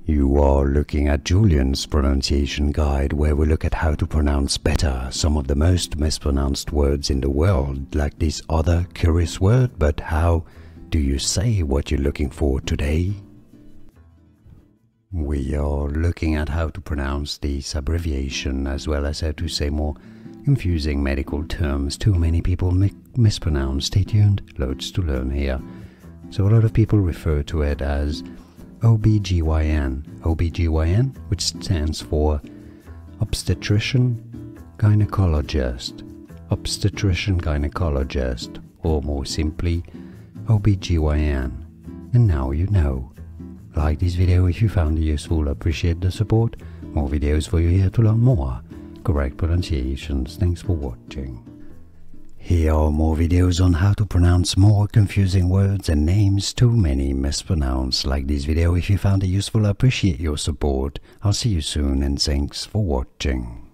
You are looking at Julian's pronunciation guide, where we look at how to pronounce better some of the most mispronounced words in the world, like this other curious word. But how do you say what you're looking for today? We are looking at how to pronounce this abbreviation, as well as how to say more confusing medical terms too many people mispronounce. Stay tuned, loads to learn here. So a lot of people refer to it as OB-GYN, which stands for obstetrician-gynecologist, or more simply, OB-GYN. And now you know. Like this video if you found it useful, appreciate the support. More videos for you here to learn more correct pronunciations. Thanks for watching. Here are more videos on how to pronounce more confusing words and names too many mispronounced. Like this video if you found it useful, I appreciate your support. I'll see you soon and thanks for watching.